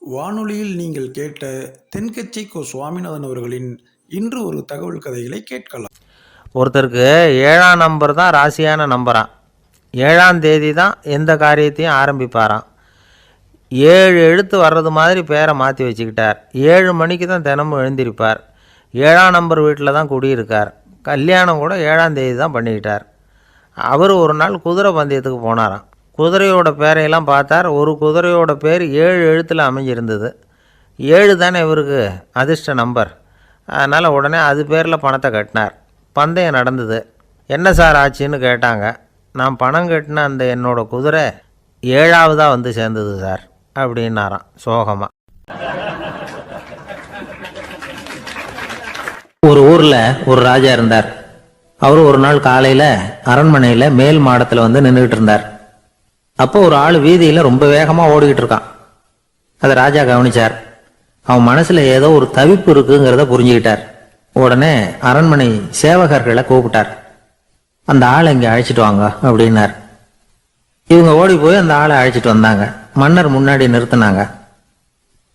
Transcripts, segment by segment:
வானொலியில் நீங்கள் கேட்ட தென்கட்சி கோ சுவாமிநாதன் அவர்களின் இன்று ஒரு தகவல் கதைகளை கேட்கலாம். ஒருத்தருக்கு 7ஆம் நம்பர் தான் ராசியான நம்பராம். 7ஆம் தேதி தான் எந்த காரியத்தையும் ஆரம்பிப்பாராம். 7 எழுத்து வர்றது மாதிரி பேரை மாற்றி வச்சுக்கிட்டார். 7 மணிக்கு தான் தினமும் எழுந்திருப்பார். 7ஆம் நம்பர் வீட்டில் தான் குடியிருக்கார். கல்யாணம் கூட 7ஆம் தேதி தான் பண்ணிக்கிட்டார். அவர் ஒரு நாள் குதிரை பந்தயத்துக்கு போனாராம். குதிரையோட பேரையெல்லாம் பார்த்தார். ஒரு குதிரையோட பேர் 7 எழுத்தில் அமைஞ்சிருந்தது. 7 தானே இவருக்கு அதிர்ஷ்ட நம்பர். அதனால் உடனே அது பேரில் பணத்தை கட்டினார். பந்தயம் நடந்தது. என்ன சார் ஆச்சுன்னு கேட்டாங்க. நான் பணம் கட்டின அந்த என்னோடய குதிரை 7ஆவதாக வந்து சேர்ந்தது சார் அப்படின்னாராம் சோகமாக. ஒரு ஊரில் ஒரு ராஜா இருந்தார். அவர் ஒரு நாள் காலையில் அரண்மனையில் மேல் மாடத்தில் வந்து நின்றுக்கிட்டு இருந்தார். அப்போ ஒரு ஆள் வீதியில் ரொம்ப வேகமாக ஓடிக்கிட்டு இருக்கான். அதை ராஜா கவனிச்சார். அவன் மனசில் ஏதோ ஒரு தவிப்பு இருக்குங்கிறத புரிஞ்சுக்கிட்டார். உடனே அரண்மனை சேவகர்களை கூப்பிட்டார். அந்த ஆளை இங்கே அழைச்சிட்டு வாங்க அப்படின்னார். இவங்க ஓடி போய் அந்த ஆளை அழைச்சிட்டு வந்தாங்க. மன்னர் முன்னாடி நிறுத்தினாங்க.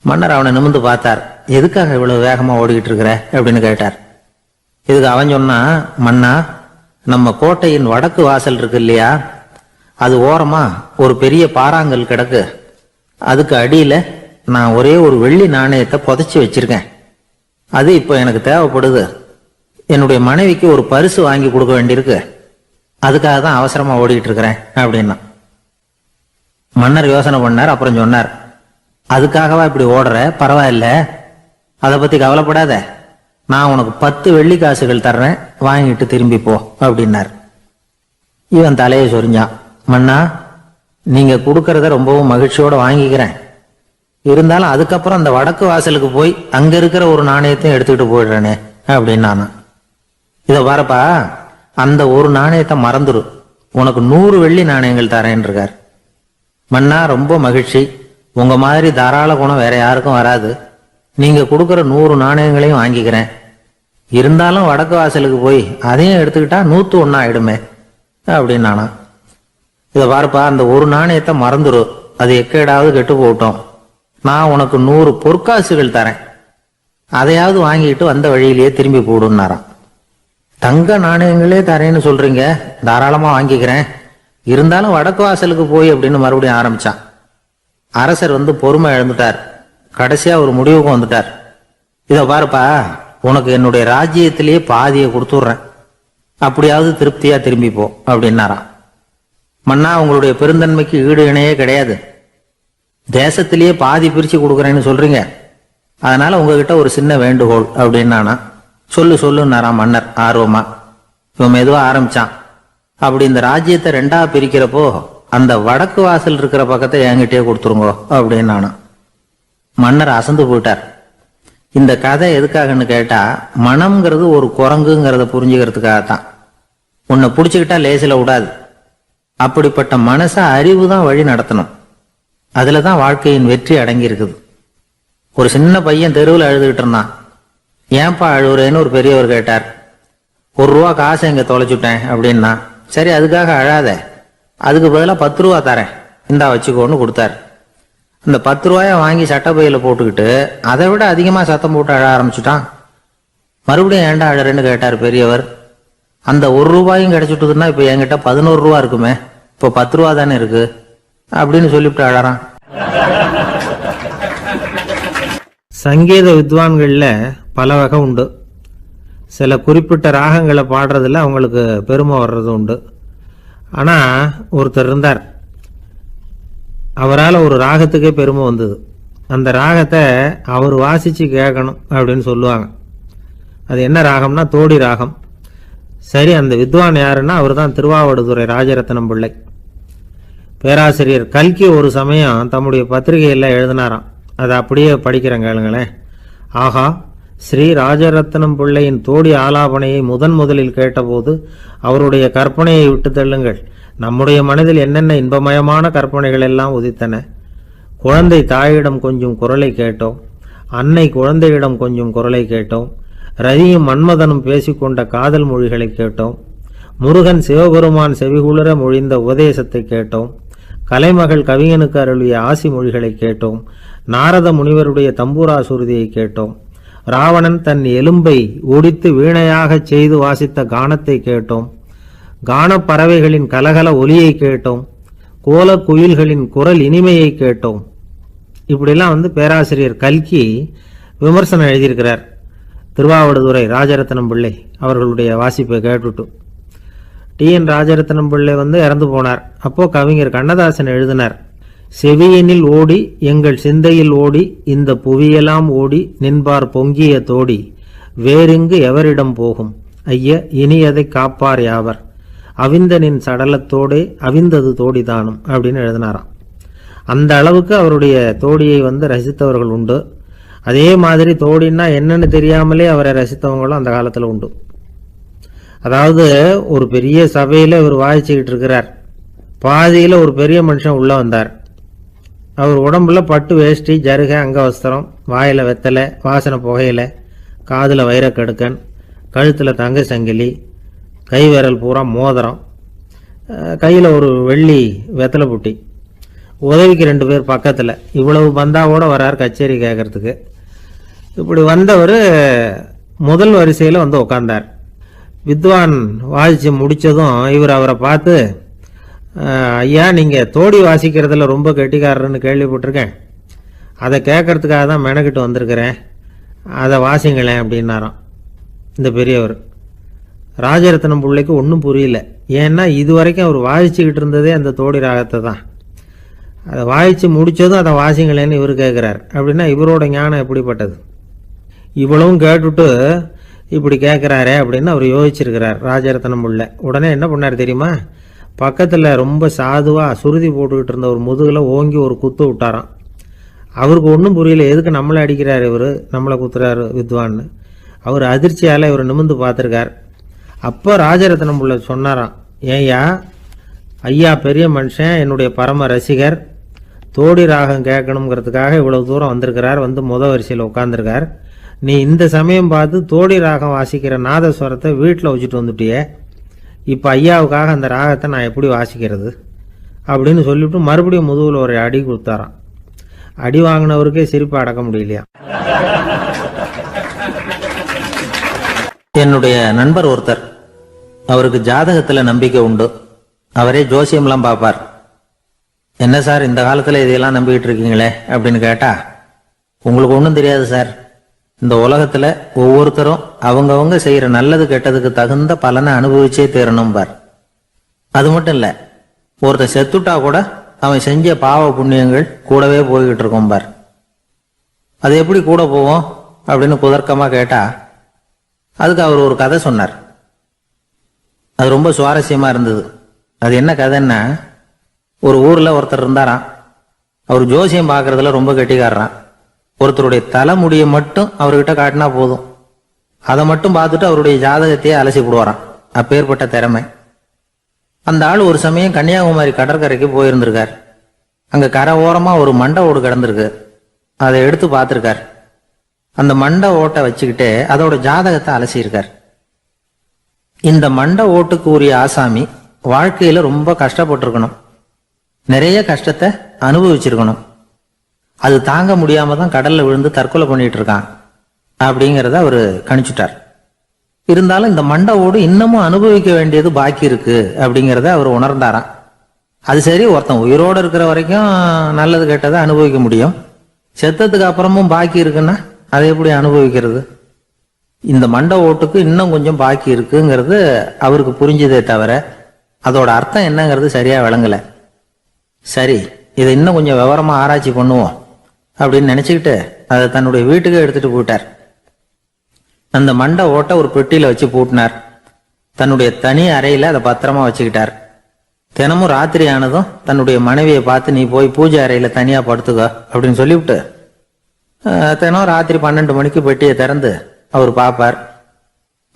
மன்னர் அவனை நிமிர்ந்து பார்த்தார். எதுக்காக இவ்வளவு வேகமாக ஓடிக்கிட்டு இருக்கிற அப்படின்னு கேட்டார். இதுக்கு அவன் சொன்னா, மன்னா, நம்ம கோட்டையின் வடக்கு வாசல் இருக்கு இல்லையா, அது ஓரமா ஒரு பெரிய பாறாங்கல் கிடக்கு. அதுக்கு அடியில நான் ஒரே ஒரு வெள்ளி நாணயத்தை புதைச்சி வச்சிருக்கேன். அது இப்போ எனக்கு தேவைப்படுது. என்னுடைய மனைவிக்கு ஒரு பரிசு வாங்கி கொடுக்க வேண்டியிருக்கு. அதுக்காக தான் அவசரமா ஓடிக்கிட்டு இருக்கிறேன் அப்படின்னா. மன்னர் யோசனை பண்ணார். அப்புறம் சொன்னார், அதுக்காகவா இப்படி ஓடுற? பரவாயில்ல, அதை பத்தி கவலைப்படாத. நான் உனக்கு 10 வெள்ளி காசுகள் தர்றேன், வாங்கிட்டு திரும்பி போ அப்படின்னார். இவன் தலையை சொரிஞ்சான். மன்னா, நீங்க கொடுக்கறத ரொம்பவும் மகிழ்ச்சியோட வாங்கிக்கிறேன். இருந்தாலும் அதுக்கப்புறம் அந்த வடக்கு வாசலுக்கு போய் அங்க இருக்கிற ஒரு நாணயத்தையும் எடுத்துக்கிட்டு போயிடுறேனே அப்படின்னா. இதை பாருப்பா, அந்த ஒரு நாணயத்தை மறந்துரு, உனக்கு 100 வெள்ளி நாணயங்கள் தரேன் இருக்கார். மன்னா, ரொம்ப மகிழ்ச்சி. உங்க மாதிரி தாராள குணம் வேற யாருக்கும் வராது. நீங்க கொடுக்குற 100 நாணயங்களையும் வாங்கிக்கிறேன். இருந்தாலும் வடக்கு வாசலுக்கு போய் அதையும் எடுத்துக்கிட்டா 101 ஆயிடுமே அப்படின்னானா. இதை பாருப்பா, அந்த ஒரு நாணயத்தை மறந்துரு, அது எக்கேடாவது கெட்டு போட்டோம். நான் உனக்கு 100 பொற்காசுகள் தரேன், அதையாவது வாங்கிட்டு வந்த வழியிலேயே திரும்பி போடுன்னாராம். தங்க நாணயங்களே தரேன்னு சொல்றீங்க, தாராளமா வாங்கிக்கிறேன். இருந்தாலும் வடக்கு வாசலுக்கு போய் அப்படின்னு மறுபடியும் ஆரம்பிச்சான். அரசர் வந்து பொறுமை இழந்துட்டார். கடைசியா ஒரு முடிவுக்கு வந்துட்டார். இதை பாருப்பா, உனக்கு என்னுடைய ராஜ்யத்திலேயே பாதியை கொடுத்துட்றேன், அப்படியாவது திருப்தியா திரும்பி போ அப்படின்னாராம். மன்னா, உங்களுடைய பெருந்தன்மைக்கு ஈடு இணையே கிடையாது. தேசத்திலேயே பாதி பிரிச்சு கொடுக்குறேன்னு சொல்றீங்க, அதனால உங்ககிட்ட ஒரு சின்ன வேண்டுகோள் அப்படின்னானா. சொல்லுன்னாராம் மன்னர் ஆர்வமா. இவன் மெதுவா ஆரம்பிச்சான். அப்படி இந்த ராஜ்யத்தை 2ஆ பிரிக்கிறப்போ அந்த வடக்கு வாசல் இருக்கிற பக்கத்தை என்கிட்டயே கொடுத்துருங்கோ அப்படின்னானா. மன்னர் அசந்து போயிட்டார். இந்த கதை எதுக்காகன்னு கேட்டா, மனம்ங்கிறது ஒரு குரங்குங்கிறத புரிஞ்சுக்கிறதுக்காகத்தான். உன்னை பிடிச்சுக்கிட்டா லேசில விடாது. அப்படிப்பட்ட மனசை அறிவு தான் வழி நடத்தணும். அதுல தான் வாழ்க்கையின் வெற்றி அடங்கி இருக்குது. ஒரு சின்ன பையன் தெருவில் அழுதுகிட்டு இருந்தான். ஏன்பா அழுவுறேன்னு ஒரு பெரியவர் கேட்டார். 1 ரூபா காசை இங்க தொலைச்சுட்டேன் அப்படின்னா. சரி, அதுக்காக அழாத, அதுக்கு பதிலாக 10 ரூபா தரேன், இந்தா வச்சுக்கோன்னு கொடுத்தார். அந்த 10 ரூபாய வாங்கி சட்டப்பையில போட்டுக்கிட்டு அதை விட அதிகமா சத்தம் போட்டு அழ ஆரம்பிச்சுட்டான். மறுபடியும் ஏண்டா அழறேன்னு கேட்டார் பெரியவர். அந்த 1 ரூபாயும் கிடைச்சிட்டுதுன்னா இப்ப என்கிட்ட 11 ரூபா இருக்குமே, இப்போ 10 ரூபா தானே இருக்கு அப்படின்னு சொல்லிவிட்டு அழறான். சங்கீத வித்வான்கள்ல பல வகை உண்டு. சில குறிப்பிட்ட ராகங்களை பாடுறதுல அவங்களுக்கு பெருமை வர்றது உண்டு. ஆனா ஒருத்தர் இருந்தார், அவரால் ஒரு ராகத்துக்கே பெருமை வந்தது. அந்த ராகத்தை அவர் வாசிச்சு கேட்கணும் அப்படின்னு சொல்லுவாங்க. அது என்ன ராகம்னா தோடி ராகம். சரி, அந்த வித்வான் யாருன்னா அவர் தான் திருவாவடுதுறை ராஜரத்னம் பிள்ளை. பேராசிரியர் கல்கி ஒரு சமயம் தம்முடைய பத்திரிகையில் எழுதினாராம். அதை அப்படியே படிக்கிறேன் கேளுங்களேன். ஆகா, ஸ்ரீ ராஜரத்னம் பிள்ளையின் தோடி ஆலாபனையை முதலில் கேட்டபோது அவருடைய கற்பனையை விட்டு தள்ளுங்கள். நம்முடைய மனதில் என்னென்ன இன்பமயமான கற்பனைகள் எல்லாம் உதித்தன. குழந்தை தாயிடம் கொஞ்சம் குரலை கேட்டோம், அன்னை குழந்தையிடம் கொஞ்சம் குரலை கேட்டோம், ரதியும் மன்மதனும் பேசிக்கொண்ட காதல் மொழிகளை கேட்டோம், முருகன் சிவபெருமான் செவிகுளிர மொழிந்த உபதேசத்தை கேட்டோம், கலைமகள் கவிஞனுக்கு அருளிய ஆசி மொழிகளை கேட்டோம். நாரத முனிவருடைய தம்பூரா சுருதியை கேட்டோம். ராவணன் தன் எலும்பை ஒடித்து வீணையாகச் செய்து வாசித்த கானத்தை கேட்டோம். கானப் பறவைகளின் கலகல ஒலியை கேட்டோம். கோலக் குயில்களின் குரல் இனிமையை கேட்டோம். இப்படிலாம் பேராசிரியர் கல்கி விமர்சனம் எழுதியிருக்கிறார். திருவாவடுதுறை ராஜரத்னம் பிள்ளை அவர்களுடைய வாசிப்பை கேட்டுட்டு டி.என். ராஜரத்னம் பிள்ளை இறந்து போனார். அப்போ கவிஞர் கண்ணதாசன் எழுதினார், செவியனில் ஓடி எங்கள் சிந்தையில் ஓடி இந்த புவியெல்லாம் ஓடி நின்பார் பொங்கிய தோடி வேறிங்கு எவரிடம் போகும் ஐய இனியதை காப்பார் யாவர் அவிந்தனின் சடலத்தோடே அவிந்தது தோடிதானும் அப்படின்னு எழுதினாராம். அந்த அளவுக்கு அவருடைய தோடியை ரசித்தவர்கள் உண்டு. அதே மாதிரி தோடின்னா என்னன்னு தெரியாமலே அவரை ரசித்தவங்களும் அந்த காலத்தில் உண்டு. அதாவது ஒரு பெரிய சபையில் இவர் வாய்ச்சிக்கிட்டு இருக்கிறார். பாதியில் ஒரு பெரிய மனுஷன் உள்ளே வந்தார். அவர் உடம்புல பட்டு வேஷ்டி, ஜருகை, அங்கவஸ்திரம், வாயில் வெத்தலை, வாசனை புகையில, காதில் வைரக்கடுக்கன், கழுத்தில் தங்க சங்கிலி, கை விரல் பூரா மோதிரம், கையில் ஒரு வெள்ளி வெத்தலை புட்டி, உதவிக்கு 2 பேர் பக்கத்தில். இவ்வளவு பந்தாவோட வரார் கச்சேரி கேட்கறதுக்கு. இப்படி வந்தவர் முதல் வரிசையில் உட்கார்ந்தார். வித்வான் வாசித்து முடித்ததும் இவர் அவரை பார்த்து, ஐயா நீங்கள் தோடி வாசிக்கிறதுல ரொம்ப கெட்டிக்காரர்னு கேள்விப்பட்டிருக்கேன், அதை கேட்கறதுக்காக தான் மெனக்கிட்டு வந்திருக்கிறேன், அதை வாசிங்களேன் அப்படின்னாராம் இந்த பெரியவர். ராஜரத்னம் பிள்ளைக்கு ஒன்றும் புரியல. ஏன்னா இது வரைக்கும் அவர் வாசிச்சுக்கிட்டு இருந்ததே அந்த தோடி ராகத்தை தான். அதை வாசித்து முடித்ததும் அதை வாசிங்களேன்னு இவர் கேட்குறார். அப்படின்னா இவரோட ஞானம் எப்படிப்பட்டது? இவ்வளவும் கேட்டுட்டு இப்படி கேட்குறாரே அப்படின்னு அவர் யோசிச்சிருக்கிறார் ராஜரத்னம் பிள்ளை. உடனே என்ன பண்ணார் தெரியுமா? பக்கத்தில் ரொம்ப சாதுவாக சுருதி போட்டுக்கிட்டு இருந்த ஒரு முதுகில் ஓங்கி ஒரு குத்து விட்டாராம். அவருக்கு ஒன்றும் புரியல, எதுக்கு நம்மளை அடிக்கிறார் இவர், நம்மளை குத்துறாரு வித்வான்னு. அவர் அதிர்ச்சியால் இவர் நிமிர்ந்து பார்த்துருக்கார். அப்போ ராஜரத்னம் பிள்ளை சொன்னாராம், ஏய்யா ஐயா பெரிய மனுஷன், என்னுடைய பரம ரசிகர், தோடி ராகம் கேட்கணுங்கிறதுக்காக இவ்வளவு தூரம் வந்திருக்கிறார், முத வரிசையில் உட்காந்துருக்கார். நீ இந்த சமயம் பார்த்து தோடி ராகம் வாசிக்கிற நாதஸ்வரத்தை வீட்டில் வச்சுட்டு வந்துட்டியே, இப்போ ஐயாவுக்காக அந்த ராகத்தை நான் எப்படி வாசிக்கிறது அப்படின்னு சொல்லிவிட்டு மறுபடியும் முதுகில் ஒரு அடி கொடுத்தாராம். அடி வாங்கினவருக்கே சிரிப்பு அடக்க முடியலையா. என்னுடைய நண்பர் ஒருத்தர், அவருக்கு ஜாதகத்துல நம்பிக்கை உண்டு. அவரே ஜோசியம்லாம் பார்ப்பார். என்ன சார் இந்த காலத்துல இதையெல்லாம் நம்பிக்கிட்டு இருக்கீங்களே அப்படின்னு கேட்டா, உங்களுக்கு ஒன்றும் தெரியாது சார், இந்த உலகத்துல ஒவ்வொருத்தரும் அவங்கவங்க செய்யற நல்லது கெட்டதுக்கு தகுந்த பலனை அனுபவிச்சே தீரணும் பார். அது மட்டும் இல்ல, ஒருத்தர் செத்துட்டா கூட அவன் செஞ்ச பாவ புண்ணியங்கள் கூடவே போய்கிட்டு இருக்கும் பார். அது எப்படி கூட போவோம் அப்படின்னு குதர்க்கமா கேட்டா, அதுக்கு அவர் ஒரு கதை சொன்னார். அது ரொம்ப சுவாரஸ்யமா இருந்தது. அது என்ன கதைன்னா, ஒரு ஊர்ல ஒருத்தர் இருந்தாராம். அவர் ஜோசியம் பார்க்கறதுல ரொம்ப கெட்டிக்காரரான். ஒருத்தருடைய தலைமுடியை மட்டும் அவர்கிட்ட காட்டினா போதும், அதை மட்டும் பார்த்துட்டு அவருடைய ஜாதகத்தையே அலசி போடுவாராம். அப்பேற்பட்ட திறமை. அந்த ஆள் ஒரு சமயம் கன்னியாகுமரி கடற்கரைக்கு போயிருந்திருக்கார். அங்க கரை ஓரமா ஒரு மண்டை ஓடு கிடந்திருக்கு. அதை எடுத்து பார்த்திருக்கார். அந்த மண்டை ஓட்டை வச்சுக்கிட்டே அதோட ஜாதகத்தை அலசியிருக்கார். இந்த மண்டை ஓட்டுக்கு உரிய ஆசாமி வாழ்க்கையில ரொம்ப கஷ்டப்பட்டிருக்கணும், நிறைய கஷ்டத்தை அனுபவிச்சிருக்கணும். அது தாங்க முடியாம தான் கடல்ல விழுந்து தற்கொலை பண்ணிட்டு இருக்கான் அப்படிங்கிறத அவரு கணிச்சுட்டார். இருந்தாலும் இந்த மண்டை ஓடு இன்னமும் அனுபவிக்க வேண்டியது பாக்கி இருக்கு அப்படிங்கிறத அவர் உணர்ந்தாராம். அது சரி, ஒருத்தன் உயிரோடு இருக்கிற வரைக்கும் நல்லது கெட்டதை அனுபவிக்க முடியும், செத்ததுக்கு அப்புறமும் பாக்கி இருக்குன்னா அதை எப்படி அனுபவிக்கிறது? இந்த மண்டை ஓட்டுக்கு இன்னும் கொஞ்சம் பாக்கி இருக்குங்கிறது அவருக்கு புரிஞ்சதே தவிர அதோட அர்த்தம் என்னங்கிறது சரியா விளங்கல. சரி, இதை இன்னும் கொஞ்சம் விவரமா ஆராய்ச்சி பண்ணுவோம் அப்படின்னு நினைச்சுக்கிட்டு அதை தன்னுடைய வீட்டுக்கு எடுத்துட்டு போயிட்டார். அந்த மண்டை ஓட்டை ஒரு பெட்டியில வச்சு பூட்டினார். தன்னுடைய தனி அறையில அதை பத்திரமா வச்சுக்கிட்டார். தினமும் ராத்திரி ஆனதும் தன்னுடைய மனைவியை பார்த்து, நீ போய் பூஜை அறையில தனியா படுத்துக்க அப்படின்னு சொல்லிவிட்டு தினம் ராத்திரி 12 மணிக்கு பெட்டியை திறந்து அவர் பார்ப்பார்.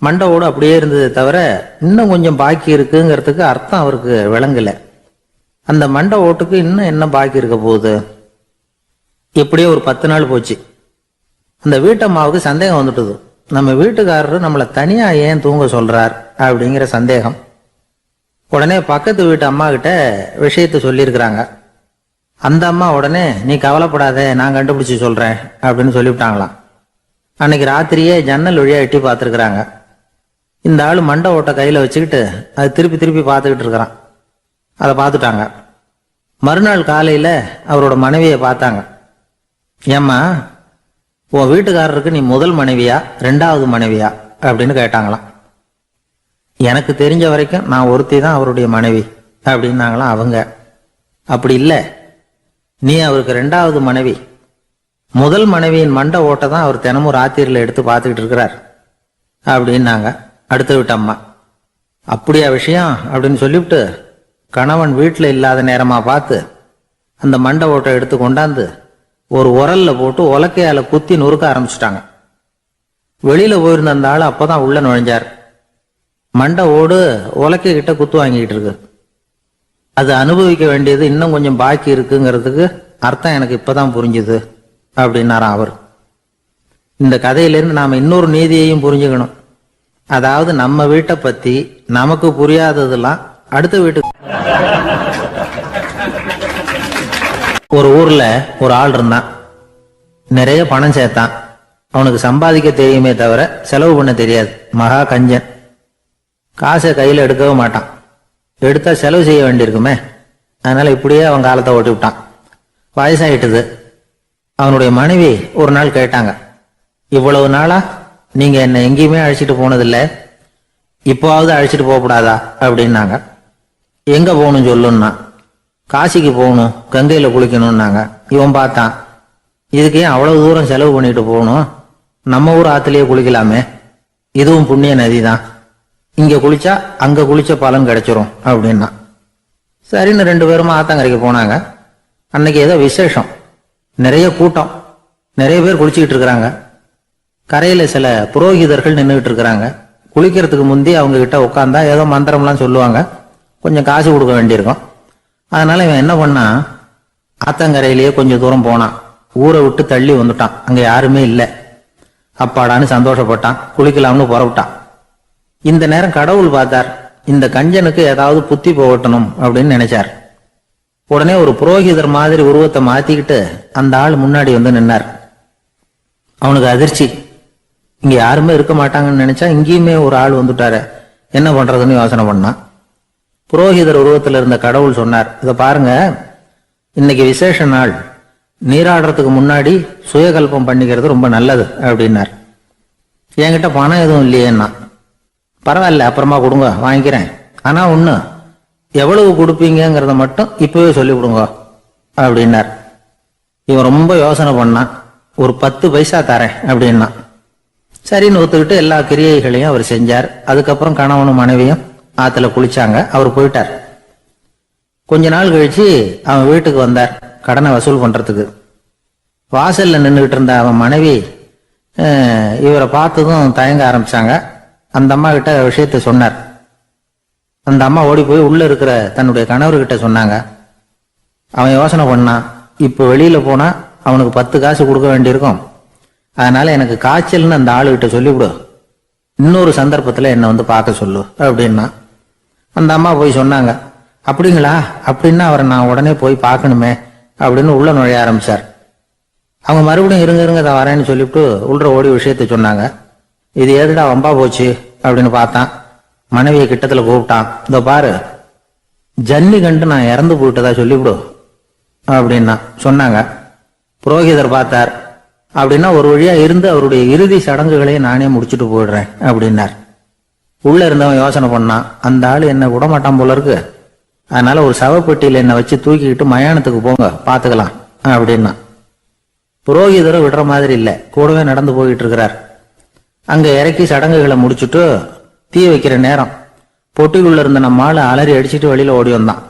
மண்டை ஓடு அப்படியே இருந்தது தவிர இன்னும் கொஞ்சம் பாக்கி இருக்குங்கிறதுக்கு அர்த்தம் அவருக்கு விளங்கல. அந்த மண்டை ஓட்டுக்கு இன்னும் என்ன பாக்கி இருக்க போகுது? இப்படியே ஒரு 10 நாள் போச்சு. அந்த வீட்டம்மாவுக்கு சந்தேகம் வந்துட்டுது. நம்ம வீட்டுக்காரரு நம்மளை தனியா ஏன் தூங்க சொல்றார் அப்படிங்கிற சந்தேகம். உடனே பக்கத்து வீட்டு அம்மா கிட்ட விஷயத்த சொல்லியிருக்கிறாங்க. அந்த அம்மா உடனே நீ கவலைப்படாதே நான் கண்டுபிடிச்சு சொல்றேன் அப்படின்னு சொல்லிவிட்டாங்களாம். அன்னைக்கு ராத்திரியே ஜன்னல் வழியா எட்டி பார்த்துருக்குறாங்க. இந்த ஆள் மண்டை ஓட்டை கையில வச்சுக்கிட்டு அது திருப்பி திருப்பி பார்த்துக்கிட்டு இருக்கிறான். அதை பார்த்துட்டாங்க. மறுநாள் காலையில அவரோட மனைவியை பார்த்தாங்க. ஏம்மா, உன் வீட்டுக்காரருக்கு நீ முதல் மனைவியா ரெண்டாவது மனைவியா அப்படின்னு கேட்டாங்களாம். எனக்கு தெரிஞ்ச வரைக்கும் நான் ஒருத்தி தான் அவருடைய மனைவி அப்படின்னாங்களாம் அவங்க. அப்படி இல்லை, நீ அவருக்கு ரெண்டாவது மனைவி. முதல் மனைவியின் மண்டை ஓட்டை தான் அவர் தினமும் ராத்திரியில் எடுத்து பார்த்துக்கிட்டு இருக்கிறார் அப்படின்னாங்க அடுத்த வீட்டு அம்மா. அப்படியா விஷயம் அப்படின்னு சொல்லிவிட்டு கணவன் வீட்டில் இல்லாத நேரமா பார்த்து அந்த மண்டை ஓட்டை எடுத்து கொண்டாந்து ஒரு உரல்ல போட்டு உலக்கையால குத்தி நொறுக்க ஆரம்பிச்சுட்டாங்க. வெளியில போயிருந்த அந்த ஆள் அப்பதான் உள்ள நுழைஞ்சார். மண்டை ஓடு உலக்கை கிட்ட குத்து வாங்கிட்டு இருக்கு. அது அனுபவிக்க வேண்டியது இன்னும் கொஞ்சம் பாக்கி இருக்குங்கிறதுக்கு அர்த்தம் எனக்கு இப்பதான் புரிஞ்சுது அப்படின்னாராம் அவர். இந்த கதையிலேருந்து நாம இன்னொரு நீதியையும் புரிஞ்சுக்கணும். அதாவது நம்ம வீட்டை பத்தி நமக்கு புரியாததெல்லாம் அடுத்த வீட்டுக்கு. ஒரு ஊர்ல ஒரு ஆள் இருந்தான். நிறைய பணம் சேர்த்தான். அவனுக்கு சம்பாதிக்க தெரியுமே தவிர செலவு பண்ண தெரியாது. மகா கஞ்சன். காசை கையில எடுக்கவே மாட்டான். எடுத்தா செலவு செய்ய வேண்டியிருக்குமே. அதனால இப்படியே அவன் காலத்தை ஓட்டி விட்டான். வயசாயிட்டுது. அவனுடைய மனைவி ஒரு நாள் கேட்டாங்க, இவ்வளவு நாளா நீங்க என்ன எங்கேயுமே அழைச்சிட்டு போனதில்லை, இப்போவாவது அழைச்சிட்டு போகக்கூடாதா அப்படின்னாங்க. எங்க போகணும் சொல்லுன்னா. காசிக்கு போகணும், கங்கையில குளிக்கணும்னாங்க. இவன் பார்த்தான், இதுக்கு ஏன் அவ்வளவு தூரம் செலவு பண்ணிட்டு போகணும், நம்ம ஊர் ஆத்துலயே குளிக்கலாமே, இதுவும் புண்ணிய நதி தான், இங்க குளிச்சா அங்க குளிச்ச பலன் கிடைச்சிரும் அப்படின்னா. சரின்னு 2 பேரும் ஆத்தங்கரைக்கு போனாங்க. அன்னைக்கு ஏதோ விசேஷம், நிறைய கூட்டம், நிறைய பேர் குளிச்சுக்கிட்டு இருக்கிறாங்க. கரையில சில புரோகிதர்கள் நின்றுகிட்டு இருக்கிறாங்க. குளிக்கிறதுக்கு முந்தி அவங்க கிட்ட உட்காந்தா ஏதோ மந்திரம்லாம் சொல்லுவாங்க, கொஞ்சம் காசு கொடுக்க வேண்டியிருக்கும். அதனால இவன் என்ன பண்ணா, ஆத்தங்கரையிலேயே கொஞ்சம் தூரம் போனான். ஊரை விட்டு தள்ளி வந்துட்டான். அங்க யாருமே இல்லை. அப்பாடான்னு சந்தோஷப்பட்டான். குளிக்கலாம்னு புறப்பட்டான். இந்த நேரம் கடவுள் பார்த்தார், இந்த கஞ்சனுக்கு ஏதாவது புத்தி போகட்டணும் அப்படின்னு நினைச்சார். உடனே ஒரு புரோகிதர் மாதிரி உருவத்தை மாத்திக்கிட்டு அந்த ஆள் முன்னாடி வந்து நின்னார். அவனுக்கு அதிர்ச்சி. இங்க யாருமே இருக்க மாட்டாங்கன்னு நினைச்சா இங்கேயுமே ஒரு ஆள் வந்துட்டாரு, என்ன பண்றதுன்னு யோசனை பண்ணான். புரோகிதர் உருவத்தில் இருந்த கடவுள் சொன்னார், இதை பாருங்க, இன்னைக்கு விசேஷ நாள், நீராடுறதுக்கு முன்னாடி சுயகல்பம் பண்ணிக்கிறது ரொம்ப நல்லது அப்படின்னார். என்கிட்ட பணம் எதுவும் இல்லையேன்னா. பரவாயில்ல, அப்புறமா கொடுங்க, வாங்கிக்கிறேன். ஆனா ஒண்ணு, எவ்வளவு கொடுப்பீங்கிறத மட்டும் இப்பவே சொல்லி விடுங்க அப்படின்னார். இவன் ரொம்ப யோசனை பண்ணான். ஒரு 10 பைசா தரேன் அப்படின்னா. சரின்னு ஒத்துக்கிட்டு எல்லா கிரியைகளையும் அவர் செஞ்சார். அதுக்கப்புறம் கணவனும் மனைவியும் ஆத்துல குளிச்சாங்க. அவர் போயிட்டார். கொஞ்ச நாள் கழிச்சு அவன் வீட்டுக்கு வந்தார் கடனை வசூல் பண்றதுக்கு. வாசல்ல நின்றுகிட்டு இருந்த அவன் மனைவி இவரை பார்த்ததும் தயங்க ஆரம்பிச்சாங்க. அந்த அம்மா கிட்ட விஷயத்த சொன்னார். அந்த அம்மா ஓடி போய் உள்ள இருக்கிற தன்னுடைய கணவர்கிட்ட சொன்னாங்க. அவன் யோசனை பண்ணான், இப்ப வெளியில போனா அவனுக்கு 10 காசு கொடுக்க வேண்டியிருக்கும், அதனால எனக்கு காய்ச்சல்னு அந்த ஆளுகிட்ட சொல்லிவிடு, இன்னொரு சந்தர்ப்பத்துல என்ன வந்து பார்க்க சொல்லு அப்படின்னா. அந்த அம்மா போய் சொன்னாங்க. அப்படிங்களா, அப்படின்னா அவரை நான் உடனே போய் பார்க்கணுமே அப்படின்னு உள்ள நுழைய ஆரம்பிச்சார். அவங்க மறுபடியும் இருங்க தான் வரேன்னு சொல்லிவிட்டு உள்ள ஓடி விஷயத்த சொன்னாங்க. இது ஏதுடா வம்பா போச்சு அப்படின்னு பார்த்தான். மனைவியை கிட்டத்துல கூப்பிட்டான். இதோ பாரு, ஜன்னி கண்டு நான் இறந்து போயிட்டதா சொல்லிவிடு அப்படின்னா சொன்னாங்க. புரோகிதர் பார்த்தார். அப்படின்னா ஒரு வழியா இருந்து அவருடைய இறுதி சடங்குகளையும் நானே முடிச்சுட்டு போயிடுறேன் அப்படின்னார். உள்ள இருந்தவன் யோசனை பண்ணான், அந்த ஆளு என்ன விடமாட்டான் போல இருக்கு, அதனால ஒரு சவப்பெட்டியில என்னை வச்சு தூக்கிக்கிட்டு மயானத்துக்கு போங்க பாத்துக்கலாம் அப்படின்னா. புரோகிதரும் விடுற மாதிரி இல்லை, கூடவே நடந்து போயிட்டு இருக்கிறார். அங்க இறக்கி சடங்குகளை முடிச்சுட்டு தீ வைக்கிற நேரம் பொட்டிக்குள்ள இருந்த நம்ம ஆளு அலறி அடிச்சுட்டு வெளியில ஓடி வந்தான்.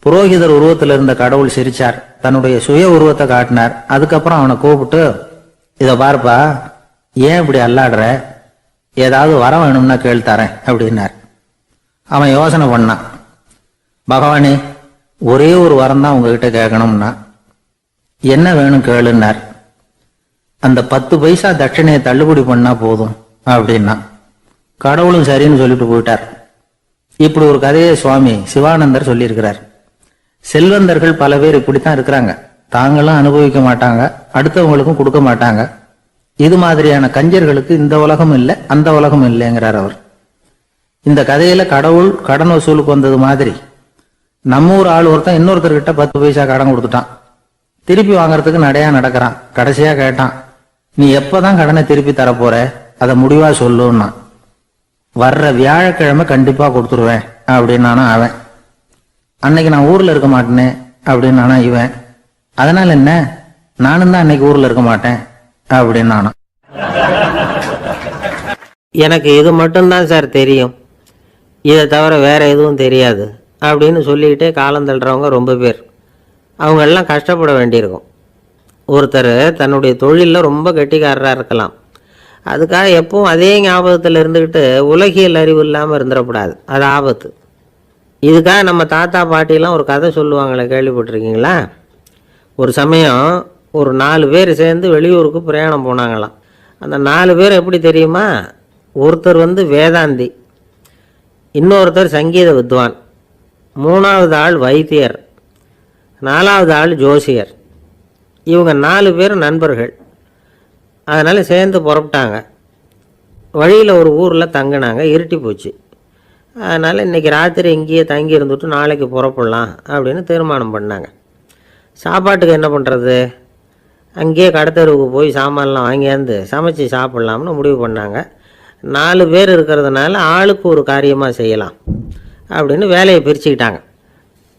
புரோகிதர் உருவத்துல இருந்த கடவுள் சிரிச்சார். தன்னுடைய சுய உருவத்தை காட்டினார். அதுக்கப்புறம் அவனை கூப்பிட்டு, இத பாருப்பா, ஏன் இப்படி அல்லாடுற, ஏதாவது வர வேணும்னா கேள் தரேன் அப்படின்னார். அவன் யோசனை பண்ணான். பகவானே, ஒரே ஒரு வரம் தான் உங்ககிட்ட கேட்கணும்னா. என்ன வேணும் கேளுன்னார். அந்த 10 பைசா தட்சணையை தள்ளுபடி பண்ணா போதும் அப்படின்னா. கடவுளும் சரின்னு சொல்லிட்டு போயிட்டார். இப்படி ஒரு கதையை சுவாமி சிவானந்தர் சொல்லியிருக்கிறார். செல்வந்தர்கள் பல பேர் இப்படித்தான் இருக்கிறாங்க. தாங்களும் அனுபவிக்க மாட்டாங்க, அடுத்தவங்களுக்கும் கொடுக்க மாட்டாங்க. இது மாதிரியான கஞ்சர்களுக்கு இந்த உலகம் இல்லை, அந்த உலகம் இல்லைங்கிறார் அவர். இந்த கதையில கடவுள் கடன் வசூலுக்கு வந்தது மாதிரி நம்ம ஊர் ஆள் ஒருத்தன் இன்னொருத்தர்கிட்ட 10 பைசா கடன் கொடுத்துட்டான். திருப்பி வாங்கறதுக்கு நடையா நடக்கிறான். கடைசியா கேட்டான், நீ எப்பதான் கடனை திருப்பி தரப்போற, அதை முடிவா சொல்லுன்னா. வர்ற வியாழக்கிழமை கண்டிப்பா கொடுத்துருவேன் அப்படின்னானா அவன். அன்னைக்கு நான் ஊர்ல இருக்க மாட்டேனே அப்படின்னானா இவன். அதனால என்ன, நானும் தான் அன்னைக்கு ஊர்ல இருக்க மாட்டேன் அப்படின்னானா. எனக்கு இது மட்டும்தான் சார் தெரியும், இதை தவிர வேற எதுவும் தெரியாது அப்படின்னு சொல்லிக்கிட்டே காலம் தள்ளுறவங்க ரொம்ப பேர். அவங்கெல்லாம் கஷ்டப்பட வேண்டியிருக்கும். ஒருத்தர் தன்னுடைய தொழிலில் ரொம்ப கெட்டிக்காரராக இருக்கலாம். அதுக்காக எப்பவும் அதே ஞாபகத்தில் இருந்துக்கிட்டு உலகியல் அறிவு இல்லாமல் இருந்துடக்கூடாது, அது ஆபத்து. இதுக்காக நம்ம தாத்தா பாட்டிலாம் ஒரு கதை சொல்லுவாங்களே, கேள்விப்பட்டிருக்கீங்களா? ஒரு சமயம் ஒரு 4 பேர் சேர்ந்து வெளியூருக்கு பிரயாணம் போனாங்களாம். அந்த 4 பேர் எப்படி தெரியுமா? ஒருத்தர் வேதாந்தி, இன்னொருத்தர் சங்கீத வித்வான், 3வது ஆள் வைத்தியர், 4வது ஆள் ஜோசியர். இவங்க 4 பேரும் நண்பர்கள். அதனால் சேர்ந்து புறப்பட்டாங்க. வழியில் ஒரு ஊரில் தங்கினாங்க. இருட்டி போச்சு. அதனால் இன்றைக்கி ராத்திரி இங்கேயே தங்கி இருந்துட்டு நாளைக்கு புறப்படலாம் அப்படின்னு தீர்மானம் பண்ணாங்க. சாப்பாட்டுக்கு என்ன பண்ணுறது? அங்கேயே கடத்தெருவுக்கு போய் சாமான்லாம் வாங்கியாந்து சமைச்சு சாப்பிட்லாம்னு முடிவு பண்ணாங்க. 4 பேர் இருக்கிறதுனால ஆளுக்கு ஒரு காரியமாக செய்யலாம் அப்படின்னு வேலையை பிரிச்சுக்கிட்டாங்க.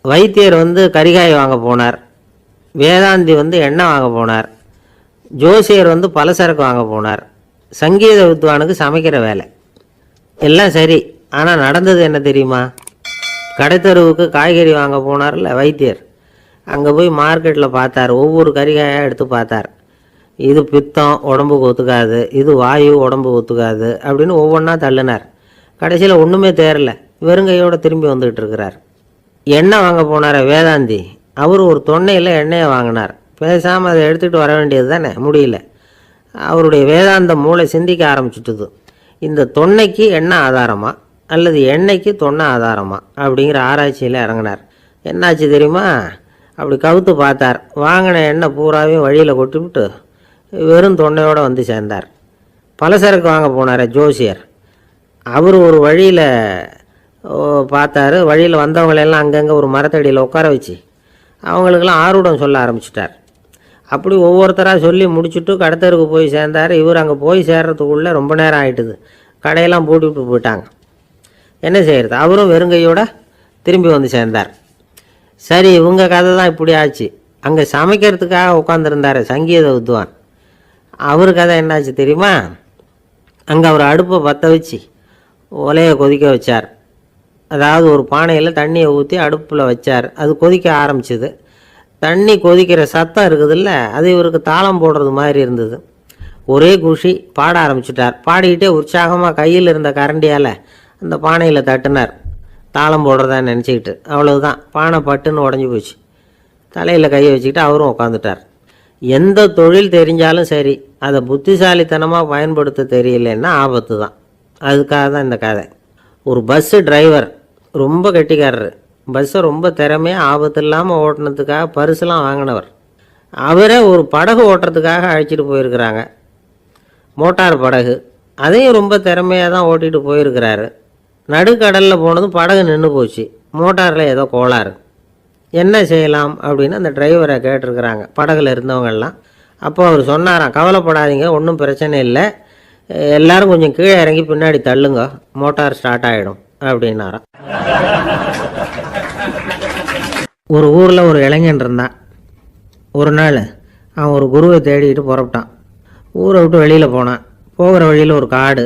வைத்தியர் கரிகாய் வாங்க போனார், வேதாந்தி எண்ணெய் வாங்க போனார், ஜோசியர் பலசரக்கு வாங்க போனார், சங்கீத வித்வானுக்கு சமைக்கிற வேலை. எல்லாம் சரி, ஆனால் நடந்தது என்ன தெரியுமா? கடைத்தெருவுக்கு காய்கறி வாங்க போனார்ல வைத்தியர், அங்கே போய் மார்க்கெட்டில் பார்த்தார். ஒவ்வொரு கரிகாயாக எடுத்து பார்த்தார். இது பித்தம், உடம்புக்கு ஒத்துக்காது, இது வாயு, உடம்புக்கு ஒத்துக்காது அப்படின்னு ஒவ்வொன்றா தள்ளினார். கடைசியில் ஒன்றுமே தேரல, வெறுங்கையோடு திரும்பி வந்துக்கிட்டு இருக்கிறார். எண்ணெய் வாங்க போனார் வேதாந்தி, அவர் ஒரு தொன்னையில் எண்ணெயை வாங்கினார். பேசாமல் அதை எடுத்துகிட்டு வர வேண்டியது தானே, முடியல. அவருடைய வேதாந்த மூளை சிந்திக்க ஆரம்பிச்சுட்டுது. இந்த தொன்னைக்கு எண்ணெய் ஆதாரமா அல்லது எண்ணெய்க்கு தொன்னை ஆதாரமா அப்படிங்கிற ஆராய்ச்சியில் இறங்கினார். என்னாச்சு தெரியுமா? அப்படி கவுத்து பார்த்தார். வாங்கின எண்ணெய் பூராவையும் வழியில் கொட்டிவிட்டு வெறும் தொன்னையோடு சேர்ந்தார். பலசரக்கு வாங்க போனார் ஜோசியர், அவர் ஒரு வழியில் பார்த்தாரு. வழியில் வந்தவங்களெல்லாம் அங்கங்கே ஒரு மரத்தடியில் உட்கார வச்சு அவங்களுக்கெல்லாம் ஆர்வம் சொல்ல ஆரம்பிச்சிட்டார். அப்படி ஒவ்வொருத்தராக சொல்லி முடிச்சுட்டு கடத்தருக்கு போய் சேர்ந்தார். இவர் அங்கே போய் சேர்றதுக்குள்ளே ரொம்ப நேரம் ஆகிட்டுது. கடையெல்லாம் பூட்டிவிட்டு போயிட்டாங்க. என்ன செய்கிறது? அவரும் வெறுங்கையோடு திரும்பி சேர்ந்தார். சரி, இவங்க கதை தான் இப்படி ஆச்சு. அங்கே சமைக்கிறதுக்காக உட்காந்துருந்தார் சங்கீத வித்வான், அவர் கதை என்னாச்சு தெரியுமா? அங்கே அவர் அடுப்பை பற்ற வச்சு ஒலையை கொதிக்க வச்சார். அதாவது ஒரு பானையில் தண்ணியை ஊற்றி அடுப்பில் வச்சார். அது கொதிக்க ஆரம்பிச்சிது. தண்ணி கொதிக்கிற சத்தம் இருக்குதுல்ல, அது இவருக்கு தாளம் போடுறது மாதிரி இருந்தது. ஒரே குஷி, பாட ஆரம்பிச்சிட்டார். பாடிக்கிட்டே உற்சாகமாக கையில் இருந்த கரண்டியால் அந்த பானையில் தட்டினார், தாளம் போடுறதா நினச்சிக்கிட்டு. அவ்வளவுதான், பானை பட்டுன்னு உடஞ்சி போச்சு. தலையில் கையை வச்சுக்கிட்டு அவரும் உட்காந்துட்டார். எந்த தொழில் தெரிஞ்சாலும் சரி, அதை புத்திசாலித்தனமாக பயன்படுத்த தெரியலன்னா ஆபத்து தான். அதுக்காக தான் இந்த கதை. ஒரு பஸ்ஸு டிரைவர் ரொம்ப கெட்டிக்காரர். பஸ்ஸை ரொம்ப திறமையாக ஆபத்து இல்லாமல் ஓட்டினதுக்காக பரிசுலாம் வாங்கினவர். அவரே ஒரு படகு ஓட்டுறதுக்காக அழைச்சிட்டு போயிருக்கிறாங்க, மோட்டார் படகு. அதையும் ரொம்ப திறமையாக தான் ஓட்டிகிட்டு போயிருக்கிறாரு. நடுக்கடலில் போனதும் படகு நின்று போச்சு. மோட்டாரில் ஏதோ கோளாறு. என்ன செய்யலாம் அப்படின்னு அந்த டிரைவரை கேட்டிருக்கிறாங்க படகுல இருந்தவங்கெல்லாம். அப்போ அவர் சொன்னாராம், கவலைப்படாதீங்க, ஒன்றும் பிரச்சனை இல்லை, எல்லோரும் கொஞ்சம் கீழே இறங்கி பின்னாடி தள்ளுங்க, மோட்டார் ஸ்டார்ட் ஆகிடும் அப்படின்னாராம். ஒரு ஊரில் ஒரு இளைஞன் இருந்தான். ஒரு நாள் அவன் ஒரு குருவை தேடிட்டு புறப்பட்டான். ஊரை விட்டு வெளியில் போனான். போகிற வழியில் ஒரு காடு.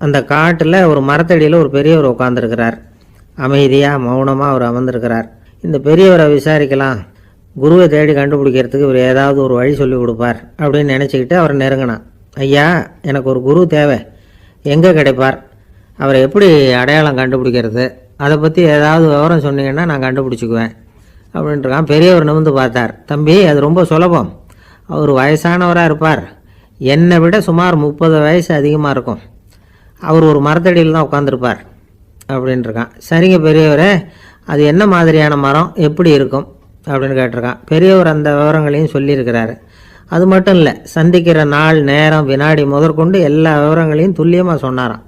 அந்த காட்டில் ஒரு மரத்தடியில் ஒரு பெரியவர் உட்காந்துருக்கிறார். அமைதியாக மௌனமாக அவர் அமர்ந்திருக்கிறார். இந்த பெரியவரை விசாரிக்கலாம், குருவை தேடி கண்டுபிடிக்கிறதுக்கு இவர் ஏதாவது ஒரு வழி சொல்லி கொடுப்பார் அப்படின்னு நினச்சிக்கிட்டு அவரை நெருங்கினான். ஐயா, எனக்கு ஒரு குரு தேவை, எங்கே கிடைப்பார், அவரை எப்படி அடையாளம் கண்டுபிடிக்கிறது, அதை பற்றி ஏதாவது விவரம் சொன்னீங்கன்னா நான் கண்டுபிடிச்சிக்குவேன் அப்படின்ட்டுருக்கான். பெரியவர் நிமிர்ந்து பார்த்தார். தம்பி, அது ரொம்ப சுலபம். அவர் வயசானவராக இருப்பார், என்னை விட சுமார் 30 வயசு அதிகமாக இருக்கும். அவர் ஒரு மரத்தடியில் தான் உட்காந்துருப்பார் அப்படின்ட்டுருக்கான். சரிங்க பெரியவரே, அது என்ன மாதிரியான மரம், எப்படி இருக்கும் அப்படின்னு கேட்டிருக்கான். பெரியவர் அந்த விவரங்களையும் சொல்லியிருக்கிறாரு. அது மட்டும் இல்லை, சந்திக்கிற நாள், நேரம், வினாடி முதற்கொண்டு எல்லா விவரங்களையும் துல்லியமாக சொன்னாராம்.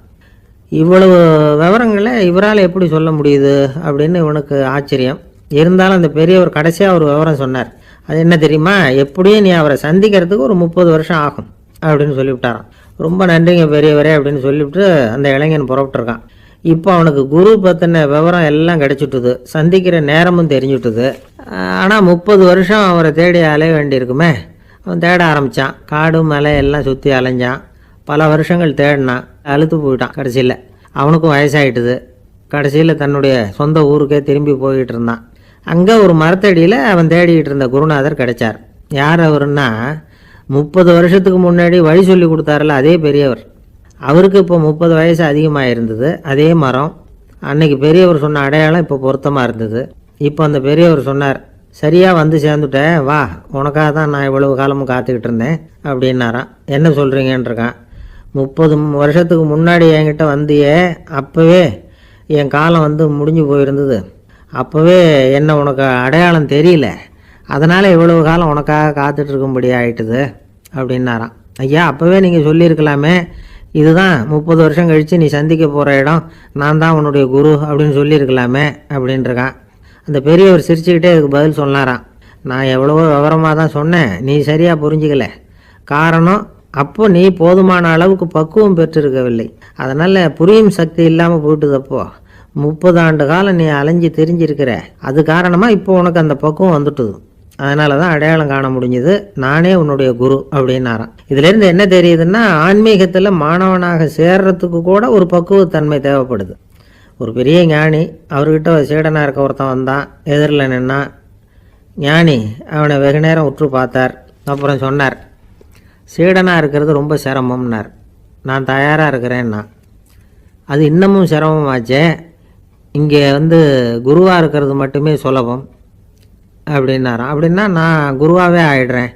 இவ்வளவு விவரங்களை இவரால் எப்படி சொல்ல முடியுது அப்படின்னு இவனுக்கு ஆச்சரியம். இருந்தாலும் அந்த பெரியவர் கடைசியாக ஒரு விவரம் சொன்னார். அது என்ன தெரியுமா? எப்படியும் நீ அவரை சந்திக்கிறதுக்கு ஒரு 30 வருஷம் ஆகும் அப்படின்னு சொல்லிவிட்டாராம். ரொம்ப நன்றிங்க பெரியவரே அப்படின்னு சொல்லிவிட்டு அந்த இளைஞன் புறப்பட்டுருக்கான். இப்போ அவனுக்கு குரு பற்றின விவரம் எல்லாம் கிடைச்சிட்டுது, சந்திக்கிற நேரமும் தெரிஞ்சுட்டுது. ஆனால் 30 வருஷம் அவரை தேடி அலைய வேண்டியிருக்குமே. அவன் தேட ஆரம்பித்தான். காடு மலை எல்லாம் சுற்றி அலைஞ்சான். பல வருஷங்கள் தேடினான். அழுத்து போயிட்டான். கடைசியில் அவனுக்கும் வயசாகிட்டுது. கடைசியில் தன்னுடைய சொந்த ஊருக்கே திரும்பி போய்கிட்டு இருந்தான். அங்கே ஒரு மரத்தடியில் அவன் தேடிக்கிட்டு இருந்த குருநாதர் கிடைச்சார். யார் அவருன்னா, 30 வருஷத்துக்கு முன்னாடி வழி சொல்லி கொடுத்தாருல அதே பெரியவர். அவருக்கு இப்போ 30 வயசு அதிகமாக இருந்தது. அதே மரம். அன்னைக்கு பெரியவர் சொன்ன அடையாளம் இப்போ பொருத்தமாக இருந்தது. இப்போ அந்த பெரியவர் சொன்னார், சரியாக வந்து சேர்ந்துட்டேன், வா, உனக்காக தான் நான் இவ்வளவு காலமும் காத்துக்கிட்டு இருந்தேன் அப்படின்னாரான். என்ன சொல்கிறீங்கன்றிருக்கான். 30 வருஷத்துக்கு முன்னாடி என்கிட்ட வந்தியே, அப்போவே என் காலம் வந்து முடிஞ்சு போயிருந்தது. அப்போவே என்ன உனக்கு அடையாளம் தெரியல, அதனால் இவ்வளவு காலம் உனக்காக காத்துட்ருக்கும்படி ஆகிட்டுது அப்படின்னாரான். ஐயா, அப்போவே நீங்கள் சொல்லியிருக்கலாமே, இதுதான் 30 வருஷம் கழித்து நீ சந்திக்க போகிற இடம், நான் தான் உன்னுடைய குரு அப்படின்னு சொல்லியிருக்கலாமே அப்படின்ட்டுருக்கான். அந்த பெரியவர் சிரிச்சுக்கிட்டே அதுக்கு பதில் சொன்னாராம். நான் எவ்வளவோ விவரமாக தான் சொன்னேன், நீ சரியாக புரிஞ்சிக்கல. காரணம், அப்போ நீ போதுமான அளவுக்கு பக்குவம் பெற்றிருக்கவில்லை. அதனால் புரியும் சக்தி இல்லாமல் போயிட்டுதப்போ 30 ஆண்டு காலம் நீ அலைஞ்சி தெரிஞ்சிருக்கிற. அது காரணமாக இப்போ உனக்கு அந்த பக்குவம் வந்துட்டுது. அதனால தான் அடையாளம் காண முடிஞ்சது, நானே உன்னுடைய குரு அப்படின்னாராம். இதுலேருந்து என்ன தெரியுதுன்னா, ஆன்மீகத்தில் மாணவனாக சேர்றதுக்கு கூட ஒரு பக்குவத்தன்மை தேவைப்படுது. ஒரு பெரிய ஞானி, அவர்கிட்ட சீடனாக இருக்க ஒருத்தன் வந்தான். எதிரில் நின்னான். ஞானி அவனை வெகு நேரம் உற்று பார்த்தார். அப்புறம் சொன்னார், சீடனாக இருக்கிறது ரொம்ப சிரமம்னார். நான் தயாராக இருக்கிறேன்னா. அது இன்னமும் சிரமமாச்சே, இங்கே வந்து குருவாக இருக்கிறது மட்டுமே சுலபம் அப்படின்னாராம். அப்படின்னா நான் குருவாகவே ஆயிடுறேன்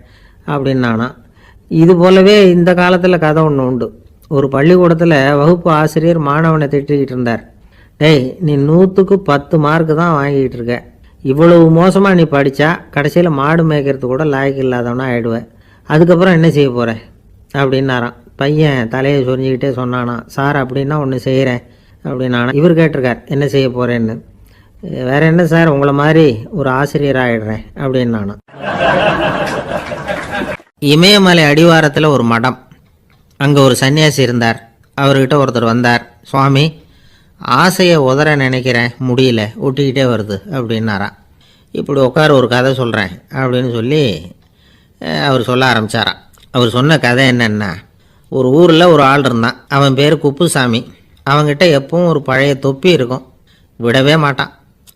அப்படின்னானா. இது போலவே இந்த காலத்தில் கதை ஒன்று உண்டு. ஒரு பள்ளிக்கூடத்தில் வகுப்பு ஆசிரியர் மாணவனை திட்டிக்கிட்டு இருந்தார். டேய், நீ 100க்கு 10 மார்க்கு தான் வாங்கிக்கிட்டு இருக்க. இவ்வளவு மோசமாக நீ படித்தா கடைசியில் மாடு மேய்க்கிறது கூட லாய்க்கு இல்லாதவனா ஆகிடுவேன். அதுக்கப்புறம் என்ன செய்ய போகிறேன் அப்படின்னாராம். பையன் தலையை சொரிஞ்சிக்கிட்டே சொன்னானா, சார் அப்படின்னா ஒன்று செய்கிறேன் அப்படின்னானா. இவர் கேட்டிருக்கார், என்ன செய்ய போகிறேன்னு. வேற என்ன சார், உங்களை மாதிரி ஒரு ஆசிரியர் ஆகிடுறேன் அப்படின்னானா. இமயமலை அடிவாரத்தில் ஒரு மடம். அங்கே ஒரு சன்னியாசி இருந்தார். அவர்கிட்ட ஒருத்தர் வந்தார். சுவாமி, ஆசையை உதற நினைக்கிறேன், முடியல, ஒட்டிக்கிட்டே வருது அப்படின்னாராம். இப்படி உட்கார, ஒரு கதை சொல்கிறேன் அப்படின்னு சொல்லி அவர் சொல்ல ஆரம்பித்தாராம். அவர் சொன்ன கதை என்னென்னா, ஒரு ஊரில் ஒரு ஆள் இருந்தான். அவன் பேர் குப்புசாமி. அவன்கிட்ட எப்பவும் ஒரு பழைய தொப்பி இருக்கும், விடவே மாட்டான்.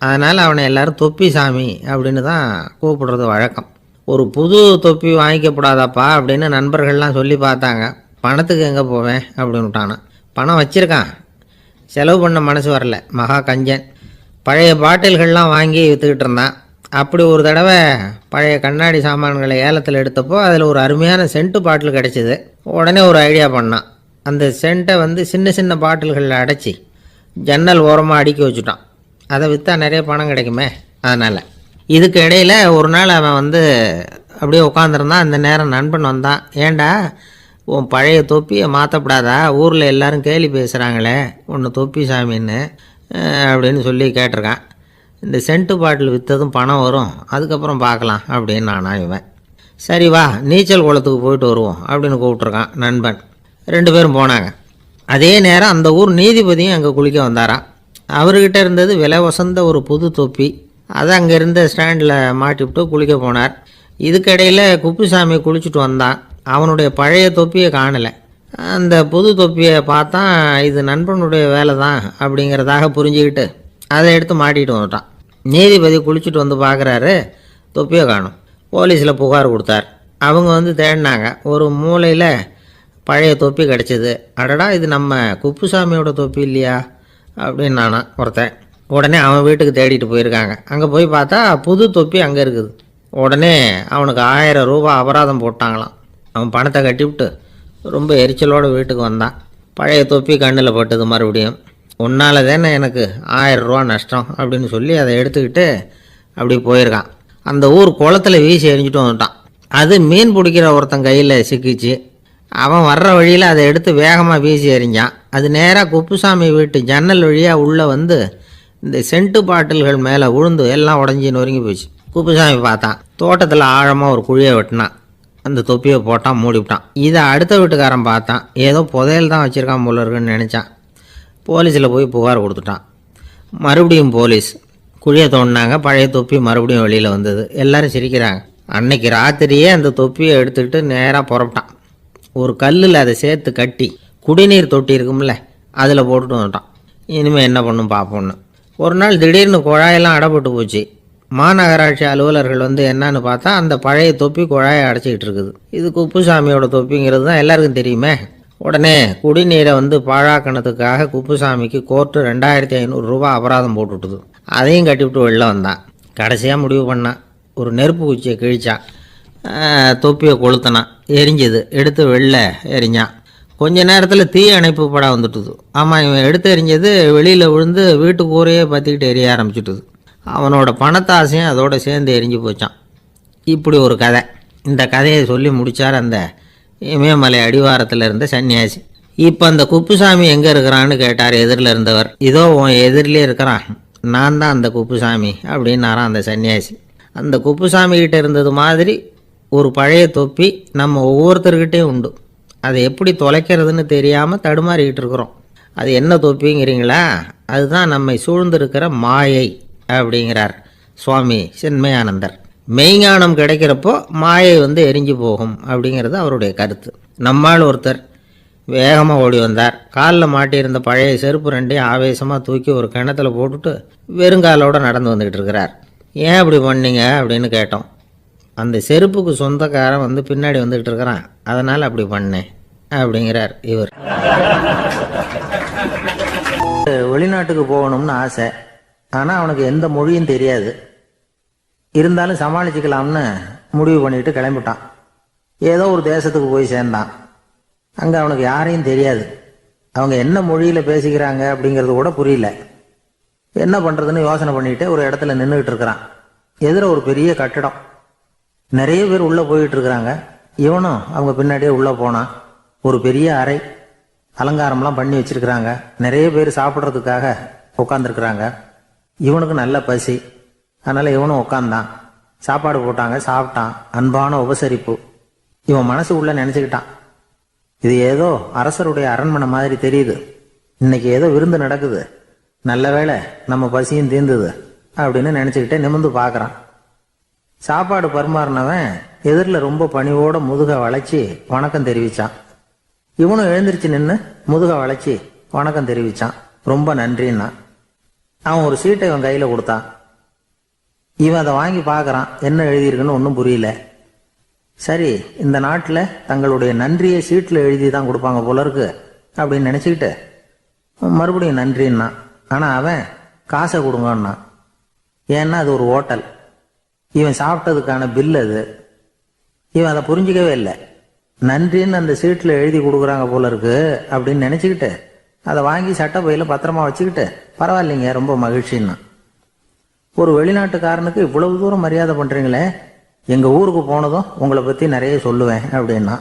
அதனால் அவனை எல்லோரும் தொப்பி சாமி அப்படின்னு தான் கூப்பிடுறது வழக்கம். ஒரு புது தொப்பி வாங்கிக்கப்படாதாப்பா அப்படின்னு நண்பர்கள்லாம் சொல்லி பார்த்தாங்க. பணத்துக்கு எங்கே போவேன் அப்படின்னு விட்டானான். பணம் வச்சுருக்கான், செலவு பண்ண மனசு வரல, மகா கஞ்சன். பழைய பாட்டில்கள்லாம் வாங்கி விற்றுக்கிட்டு இருந்தான். அப்படி ஒரு தடவை பழைய கண்ணாடி சாமான்களை ஏலத்தில் எடுத்தப்போ அதில் ஒரு அருமையான சென்ட்டு பாட்டில் கிடச்சிது. உடனே ஒரு ஐடியா பண்ணான். அந்த சென்ட்டை வந்து சின்ன சின்ன பாட்டில்களில் அடைச்சி ஜன்னல் ஓரமாக அடுக்கி வச்சுட்டான். அதை விற்றா நிறைய பணம் கிடைக்குமே. அதனால் இதுக்கு இடையில் ஒரு நாள் அவன் வந்து அப்படியே உட்காந்துருந்தான். அந்த நேரம் நண்பன் வந்தான். ஏண்டா, உன் பழைய தொப்பியை மாற்றப்படாதா, ஊரில் எல்லோரும் கேலி பேசுகிறாங்களே ஒன்று தொப்பி சாமின்னு அப்படின்னு சொல்லி கேட்டிருக்கான். இந்த சென்ட்டு பாட்டில் விற்றதும் பணம் வரும், அதுக்கப்புறம் பார்க்கலாம் அப்படின்னு நானா. இவன் சரி வா, நீச்சல் குளத்துக்கு போயிட்டு வருவோம் அப்படின்னு கூப்பிட்ருக்கான் நண்பன். 2 பேரும் போனாங்க. அதே நேரம் அந்த ஊர் நீதிபதியும் அங்கே குளிக்க வந்தாராம். அவர்கிட்ட இருந்தது விலை வசந்த ஒரு புது தொப்பி. அதை அங்கே இருந்த ஸ்டாண்டில் மாட்டிவிட்டு குளிக்க போனார். இதுக்கிடையில் குப்புசாமி குளிச்சுட்டு வந்தான். அவனுடைய பழைய தொப்பியை காணலை. அந்த புது தொப்பியை பார்த்தா இது நண்பனுடைய வேலை தான் அப்படிங்கிறதாக புரிஞ்சுக்கிட்டு அதை எடுத்து மாட்டிகிட்டு வந்துட்டான். நீதிபதி குளிச்சுட்டு வந்து பார்க்குறாரு, தொப்பியை காணும். போலீஸில் புகார் கொடுத்தார். அவங்க வந்து தேடினாங்க. ஒரு மூலையில் பழைய தொப்பி கிடச்சிது. அடடா, இது நம்ம குப்புசாமியோட தொப்பி இல்லையா அப்படின்னு நானா ஒருத்தன். உடனே அவன் வீட்டுக்கு தேடிட்டு போயிருக்காங்க. அங்கே போய் பார்த்தா புது தொப்பி அங்கே இருக்குது. உடனே அவனுக்கு 1000 ரூபா அபராதம் போட்டாங்களாம். அவன் பணத்தை கட்டிவிட்டு ரொம்ப எரிச்சலோடு வீட்டுக்கு வந்தான். பழைய தொப்பி கண்ணில் பட்டது மறுபடியும். உன்னால தானே எனக்கு 1000 ரூபா நஷ்டம் அப்படின்னு சொல்லி அதை எடுத்துக்கிட்டு அப்படி போயிருக்கான். அந்த ஊர் குளத்தில் வீசி எறிஞ்சிட்டு வந்துட்டான். அது மீன் பிடிக்கிற ஒருத்தன் கையில் சிக்கிச்சு. அவன் வர்ற வழியில் அதை எடுத்து வேகமாக வீசி எறிஞ்சான். அது நேராக குப்புசாமி வீட்டு ஜன்னல் வழியாக உள்ளே வந்து இந்த சென்ட்டு பாட்டில்கள் மேலே விழுந்து எல்லாம் உடஞ்சி நொறுங்கி போச்சு. குப்புசாமி பார்த்தான். தோட்டத்தில் ஆழமாக ஒரு குழியை வெட்டினான். அந்த தொப்பியை போட்டான், மூடிவிட்டான். இதை அடுத்த வீட்டுக்காரன் பார்த்தான். ஏதோ புதையல் தான் வச்சுருக்கான் போல இருக்குன்னு நினச்சான். போலீஸில் போய் புகார் கொடுத்துட்டான். மறுபடியும் போலீஸ் குழியை தோண்டினாங்க. பழைய தொப்பி மறுபடியும் வெளியில் வந்தது. எல்லோரும் சிரிக்கிறாங்க. அன்னைக்கு ராத்திரியே அந்த தொப்பியை எடுத்துக்கிட்டு நேராக புறப்பட்டான். ஒரு கல்லில் அதை சேர்த்து கட்டி குடிநீர் தொட்டி இருக்கும்ல அதில் போட்டுட்டு வந்துட்டான். இனிமேல் என்ன பண்ணும் பார்ப்போன்னு. ஒரு நாள் திடீர்னு குழாயெல்லாம் அடைப்பட்டு போச்சு. மாநகராட்சி அலுவலர்கள் வந்து என்னன்னு பார்த்தா அந்த பழைய தொப்பி குழாயை அடைச்சிக்கிட்டு இருக்குது. இது குப்புசாமியோட தொப்பிங்கிறது தான் எல்லாருக்கும் தெரியுமே. உடனே குடிநீரை வந்து பாழாக்கினதுக்காக குப்புசாமிக்கு கோர்ட்டு 2500 ரூபா அபராதம் போட்டுவிட்டுது. அதையும் கட்டிவிட்டு வெளில வந்தான். கடைசியாக முடிவு பண்ணான். ஒரு நெருப்பு குச்சியை கிழிச்சான். தொப்பியை கொளுத்தினான். எரிஞ்சது. எடுத்து வெளில எரிஞ்சான். கொஞ்ச நேரத்தில் தீ அணைப்பு படம் வந்துட்டுது. ஆமாம், இவன் எடுத்து எரிஞ்சது வெளியில் விழுந்து வீட்டு கூரையே பற்றிக்கிட்டு எரிய ஆரம்பிச்சுட்டுது. அவனோட பணத்தாசையும் அதோடு சேர்ந்து எரிஞ்சு போச்சான். இப்படி ஒரு கதை. இந்த கதையை சொல்லி முடித்தார் அந்த இமயமலை அடிவாரத்தில் இருந்த சன்னியாசி. இப்போ அந்த குப்புசாமி எங்கே இருக்கிறான்னு கேட்டார் எதிரில் இருந்தவர். இதோ உன் எதிரிலே இருக்கிறான், நான் தான் அந்த குப்புசாமி அப்படின்னாரான் அந்த சன்னியாசி. அந்த குப்புசாமிகிட்ட இருந்தது மாதிரி ஒரு பழைய தொப்பி நம்ம ஒவ்வொருத்தர்கிட்டையும் உண்டு. அதை எப்படி தொலைக்கிறதுன்னு தெரியாமல் தடுமாறிக்கிட்டு இருக்கிறோம். அது என்ன தொப்பிங்கிறீங்களா? அதுதான் நம்மை சூழ்ந்திருக்கிற மாயை அப்படிங்கிறார் சுவாமி சின்மயானந்தர். மெய்ஞானம் கிடைக்கிறப்போ மாயை வந்து எரிஞ்சு போகும் அப்படிங்கிறது அவருடைய கருத்து. நம்மால் ஒருத்தர் வேகமாக ஓடி வந்தார். காலில் மாட்டியிருந்த பழைய செருப்பு ரெண்டையும் ஆவேசமாக தூக்கி ஒரு கிணத்துல போட்டுட்டு வெறுங்காலோடு நடந்து வந்துக்கிட்டு இருக்கிறார். ஏன் அப்படி பண்ணீங்க அப்படின்னு கேட்டோம். அந்த செருப்புக்கு சொந்தக்காரன் வந்து பின்னாடி வந்துக்கிட்டு இருக்கிறான், அதனால் அப்படி பண்ணேன் அப்படிங்கிறார் இவர். வெளிநாட்டுக்கு போகணும்னு ஆசை. ஆனால் அவனுக்கு எந்த மொழியும் தெரியாது. இருந்தாலும் சமாளிச்சுக்கலாம்னு முடிவு பண்ணிட்டு கிளம்பிட்டான். ஏதோ ஒரு தேசத்துக்கு போய் சேர்ந்தான். அங்கே அவனுக்கு யாரையும் தெரியாது. அவங்க என்ன மொழியில் பேசிக்கிறாங்க அப்படிங்கிறது கூட புரியல. என்ன பண்ணுறதுன்னு யோசனை பண்ணிட்டு ஒரு இடத்துல நின்றுக்கிட்டு இருக்கிறான். எதிர ஒரு பெரிய கட்டடம். நிறைய பேர் உள்ளே போயிட்டு இருக்கிறாங்க. இவனும் அவங்க பின்னாடியே உள்ளே போனான். ஒரு பெரிய அறை, அலங்காரம்லாம் பண்ணி வச்சிருக்கிறாங்க. நிறைய பேர் சாப்பிட்றதுக்காக உட்காந்துருக்குறாங்க. இவனுக்கு நல்ல பசி, அதனால் இவனும் உட்காந்தான். சாப்பாடு போட்டாங்க, சாப்பிட்டான். அன்பான உபசரிப்பு. இவன் மனசு உள்ள நினச்சிக்கிட்டான், இது ஏதோ அரசருடைய அரண்மனை மாதிரி தெரியுது, இன்னைக்கு ஏதோ விருந்து நடக்குது, நல்ல வேளை நம்ம பசியும் தீர்ந்தது அப்படின்னு நினச்சிக்கிட்டே நிமிர்ந்து பார்க்குறான். சாப்பாடு பரிமாறினவன் எதிரில் ரொம்ப பணிவோட முதுக வளைச்சி வணக்கம் தெரிவித்தான். இவனும் எழுந்திரிச்சு நின்று முதுக வளைச்சி வணக்கம் தெரிவித்தான். ரொம்ப நன்றின்னா. அவன் ஒரு சீட்டை இவன் கையில் கொடுத்தான். இவன் அதை வாங்கி பார்க்குறான். என்ன எழுதியிருக்குன்னு ஒன்றும் புரியல. சரி, இந்த நாட்டில் தங்களுடைய நன்றியை சீட்டில் எழுதி தான் கொடுப்பாங்க போல இருக்கு அப்படின்னு நினச்சிக்கிட்டு மறுபடியும் நன்றின்னா. ஆனால் அவன் காசை கொடுங்கன்னா. ஏன்னா அது ஒரு ஹோட்டல், இவன் சாப்பிட்டதுக்கான பில் அது. இவன் அதை புரிஞ்சிக்கவே இல்லை. நன்றின்னு அந்த சீட்டில் எழுதி கொடுக்குறாங்க போல இருக்கு அப்படின்னு நினச்சிக்கிட்டு அதை வாங்கி சட்டை பையில் பத்திரமா வச்சுக்கிட்டு பரவாயில்லைங்க ரொம்ப மகிழ்ச்சின்னா. ஒரு வெளிநாட்டுக்காரனுக்கு இவ்வளவு தூரம் மரியாதை பண்ணுறீங்களே, எங்கள் ஊருக்கு போனதும் உங்களை பற்றி நிறைய சொல்லுவேன் அப்படின்னா.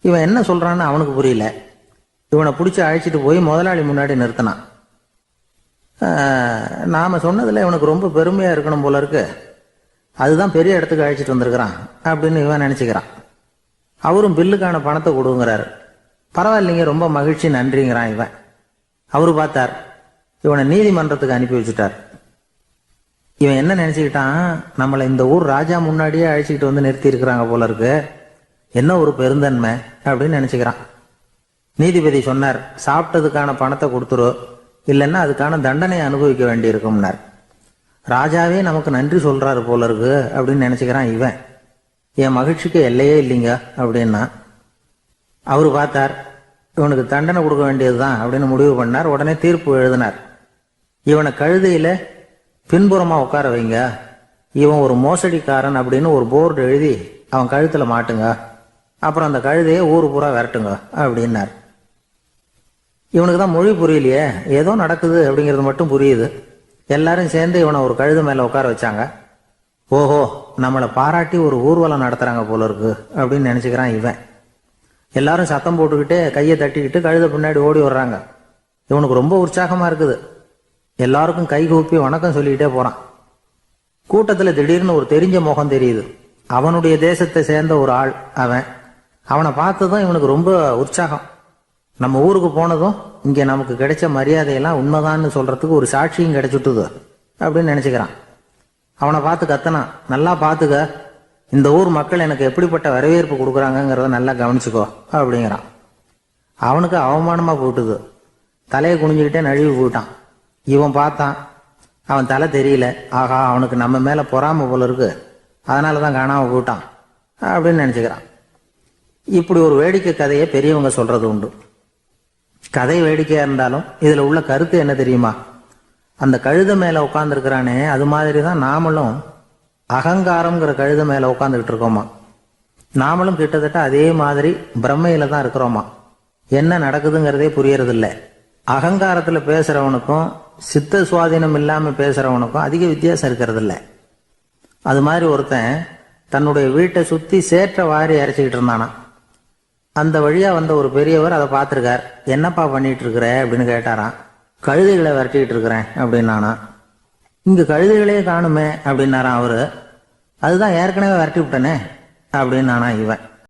இவன் என்ன சொல்கிறான்னு அவனுக்கு புரியல. இவனை பிடிச்சி அழைச்சிட்டு போய் முதலாளி முன்னாடி நிறுத்தினான். நாம் சொன்னதில் இவனுக்கு ரொம்ப பெருமையாக இருக்கணும் போல இருக்கு, அதுதான் பெரிய இடத்துக்கு அழைச்சிட்டு வந்திருக்கிறான் அப்படின்னு இவன் நினச்சிக்கிறான். அவரும் பில்லுக்கான பணத்தை கொடுங்கிறாரு. பரவாயில்லைங்க ரொம்ப மகிழ்ச்சி நன்றிங்கிறான் இவன். அவரு பார்த்தார், இவனை நீதிமன்றத்துக்கு அனுப்பி வச்சுட்டார். இவன் என்ன நினச்சிக்கிட்டான், நம்மளை இந்த ஊர் ராஜா முன்னாடியே அழைச்சிக்கிட்டு வந்து நிறுத்தி இருக்கிறாங்க போல இருக்கு, என்ன ஒரு பெருந்தன்மை அப்படின்னு நினச்சிக்கிறான். நீதிபதி சொன்னார், சாப்பிட்டதுக்கான பணத்தை கொடுத்துரு, இல்லைன்னா அதுக்கான தண்டனையை அனுபவிக்க வேண்டி இருக்கும்னார். ராஜாவே நமக்கு நன்றி சொல்றாரு போல இருக்கு அப்படின்னு நினச்சிக்கிறான் இவன். என் மகிழ்ச்சிக்கு எல்லையே இல்லைங்க அப்படின்னா. அவரு பார்த்தார், இவனுக்கு தண்டனை கொடுக்க வேண்டியதுதான் அப்படின்னு முடிவு பண்ணார். உடனே தீர்ப்பு எழுதினார். இவனை கழுதையில பின்புறமா உட்கார வைங்க, இவன் ஒரு மோசடிக்காரன் அப்படின்னு ஒரு போர்டு எழுதி அவன் கழுத்துல மாட்டுங்க, அப்புறம் அந்த கழுதையை ஊரு பூரா விரட்டுங்க அப்படின்னார். இவனுக்கு தான் மொழி புரியலையே, ஏதோ நடக்குது அப்படிங்கிறது மட்டும் புரியுது. எல்லாரும் சேர்ந்து இவனை ஒரு கழுதை மேல உட்கார வச்சாங்க. ஓஹோ, நம்மளை பாராட்டி ஒரு ஊர்வலம் நடத்துறாங்க போல இருக்கு அப்படின்னு நினைச்சுக்கிறான் இவன். எல்லாரும் சத்தம் போட்டுக்கிட்டு கையை தட்டிக்கிட்டு கழுதை பின்னாடி ஓடி வர்றாங்க. இவனுக்கு ரொம்ப உற்சாகமா இருக்குது. எல்லாருக்கும் கை கூப்பி வணக்கம் சொல்லிக்கிட்டே போறான். கூட்டத்துல திடீர்னு ஒரு தெரிஞ்ச முகம் தெரியுது. அவனுடைய தேசத்தை சேர்ந்த ஒரு ஆள் அவன். அவனை பார்த்ததும் இவனுக்கு ரொம்ப உற்சாகம். நம்ம ஊருக்கு போனதும் இங்க நமக்கு கிடைச்ச மரியாதையெல்லாம் உண்மைதான்னு சொல்றதுக்கு ஒரு சாட்சியும் கிடைச்சுட்டுது அப்படின்னு நினைச்சுக்கிறான். அவனை பார்த்து கத்தனான், நல்லா பார்த்துக்க, இந்த ஊர் மக்கள் எனக்கு எப்படிப்பட்ட வரவேற்பு கொடுக்குறாங்கிறத நல்லா கவனிச்சுக்கோ அப்படிங்கிறான். அவனுக்கு அவமானமா போட்டுது. தலையை குனிஞ்சுக்கிட்டே நழுவி போயிட்டான். இவன் பார்த்தான், அவன் தலை தெரியல. ஆகா, அவனுக்கு நம்ம மேல பொறாம போல இருக்கு, அதனாலதான் காணாம போயிட்டான் அப்படின்னு நினைச்சுக்கிறான். இப்படி ஒரு வேடிக்கை கதையை பெரியவங்க சொல்றது உண்டு. கதை வேடிக்கையா இருந்தாலும் இதுல உள்ள கருத்து என்ன தெரியுமா? அந்த கழுதை மேல உட்கார்ந்துருக்கிறானே, அது மாதிரிதான் நாமளும் அகங்காரம்ங்கிற கழுதை மேல உட்காந்துக்கிட்டு இருக்கோமா. நாமளும் கிட்டத்தட்ட அதே மாதிரி பிரம்மையில தான் இருக்கிறோமா. என்ன நடக்குதுங்கிறதே புரியறது இல்லை. அகங்காரத்துல பேசுறவனுக்கும் சித்த சுவாதீனம் இல்லாம பேசுறவனுக்கும் அதிக வித்தியாசம் இருக்கிறது இல்லை. அது மாதிரி ஒருத்தன் தன்னுடைய வீட்டை சுத்தி சேற்ற வாரி அரைச்சிக்கிட்டு இருந்தானா. அந்த வழியா வந்த ஒரு பெரியவர் அதை பார்த்திருக்கார். என்னப்பா பண்ணிட்டு இருக்கிற அப்படின்னு கேட்டாராம். கழுதைகளை விரட்டிக்கிட்டு இருக்கிறேன் அப்படின்னானா. இங்க கழுதைகளே காணுமே அப்படின்னாராம் அவரு. அதுதான் ஏற்கனவே விரட்டி விட்டனே அப்படின்னானா இவன்.